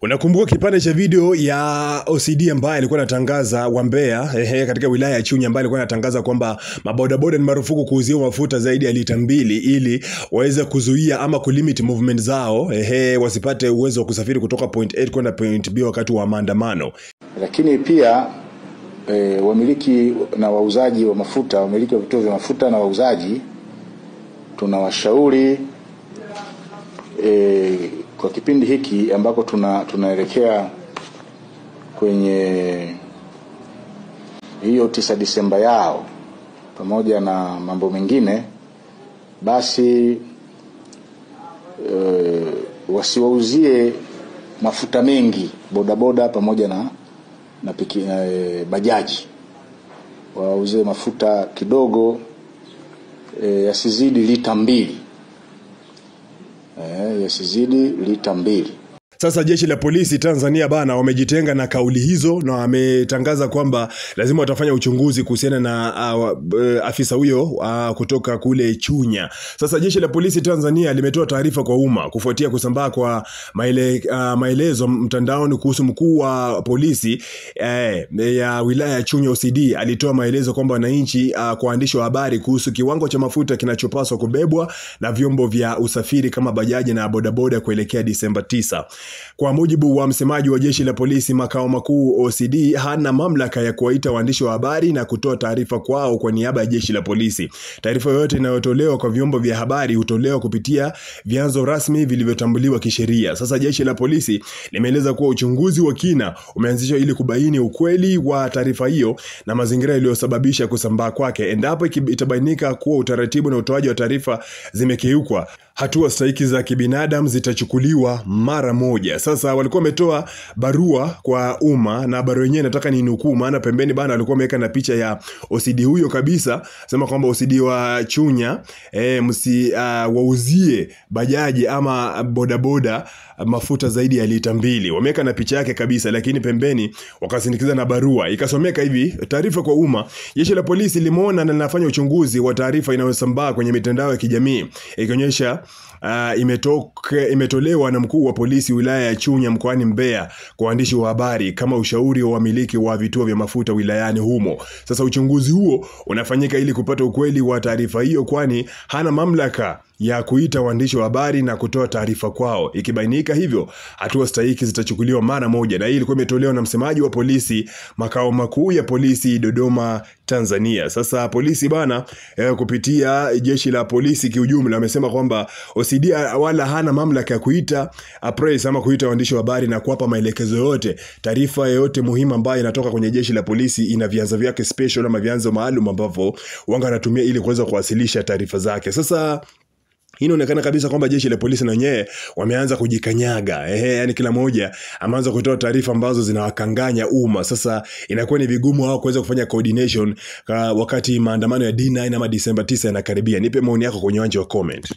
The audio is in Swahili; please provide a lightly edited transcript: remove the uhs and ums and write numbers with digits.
Unakumbuka kipande cha video ya OCD ambaye alikuwa anatangaza wa Mbeya katika wilaya ya Chunya, ambaye alikuwa anatangaza kwamba mabodaboda ni marufuku kuuzia mafuta zaidi ya lita 2 ili waweze kuzuia ama kulimit movement zao wasipate uwezo wa kusafiri kutoka point A kwenda point B wakati wa maandamano. Lakini pia wamiliki na wauzaji wa mafuta, wamiliki wa vituo vya mafuta na wauzaji, tunawashauri kwa kipindi hiki ambako tunaelekea kwenye hiyo 9 Disemba yao pamoja na mambo mengine, basi wasiwauzie mafuta mengi bodaboda pamoja na bajaji. Wauze mafuta kidogo, yasizidi lita 2. Yasizidi lita 2. Sasa jeshi la polisi Tanzania bana wamejitenga na kauli hizo na wametangaza kwamba lazima watafanya uchunguzi kuhusiana na afisa huyo kutoka kule Chunya. Sasa jeshi la polisi Tanzania limetoa taarifa kwa umma kufuatia kusambaa kwa maelezo mtandaoni kuhusu mkuu wa polisi ya wilaya ya Chunya OCD. Alitoa maelezo kwamba wananchi kwa waandishi wa habari kuhusu kiwango cha mafuta kinachopaswa kubebwa na vyombo vya usafiri kama bajaji na bodaboda kuelekea Disemba 9. Kwa mujibu wa msemaji wa jeshi la polisi makao makuu, OCD hana mamlaka ya kuwaita waandishi wa habari na kutoa taarifa kwao kwa niaba ya jeshi la polisi. Taarifa yoyote inayotolewa kwa vyombo vya habari hutolewa kupitia vyanzo rasmi vilivyotambuliwa kisheria. Sasa jeshi la polisi limeeleza kuwa uchunguzi wa kina umeanzishwa ili kubaini ukweli wa taarifa hiyo na mazingira yaliyosababisha kusambaa kwake. Endapo itabainika kuwa utaratibu na utoaji wa taarifa zimekiukwa, hatua stahiki za kibinadamu zitachukuliwa mara moja. Sasa walikuwa wametoa barua kwa umma, na barua yenyewe nataka ninukuu, maana pembeni bana walikuwa wameweka na picha ya OCD huyo kabisa. Sema kwamba OCD wa Chunya wauzie bajaji ama bodaboda mafuta zaidi ya lita 2. Wameweka na picha yake kabisa, lakini pembeni wakasindikiza na barua. Ikasomeka hivi: taarifa kwa umma. Jeshi la polisi limeona na linafanya uchunguzi wa taarifa inayosambaa kwenye mitandao ya kijamii ikionyesha imetolewa na mkuu wa polisi wilaya ya Chunya mkoani Mbeya kwa waandishi wa habari kama ushauri wa wamiliki wa vituo vya mafuta wilayani humo. Sasa uchunguzi huo unafanyika ili kupata ukweli wa taarifa hiyo, kwani hana mamlaka ya kuita waandishi wa habari na kutoa taarifa kwao. Ikibainika hivyo, hatua stahiki zitachukuliwa mara moja. Na hii ilikuwa imetolewa na msemaji wa polisi makao makuu ya polisi Dodoma, Tanzania. Sasa polisi bana kupitia jeshi la polisi kiujumla wamesema kwamba OCD wala hana mamlaka ya kuita press ama kuita waandishi wa habari na kuwapa maelekezo yote. Taarifa yote muhimu ambayo inatoka kwenye jeshi la polisi ina vyanzo vyake special ama vyanzo maalum ambavyo wanga anatumia ili kuweza kuwasilisha taarifa zake. Sasa inaonekana kabisa kwamba jeshi la polisi na wenyewe wameanza kujikanyaga. Yani kila mmoja ameanza kutoa taarifa ambazo zinawakanganya umma. Sasa inakuwa ni vigumu wao kuweza kufanya coordination wakati maandamano ya D9 ama Disemba 9 yanakaribia. Nipe maoni yako kwenye uwanja wa comment.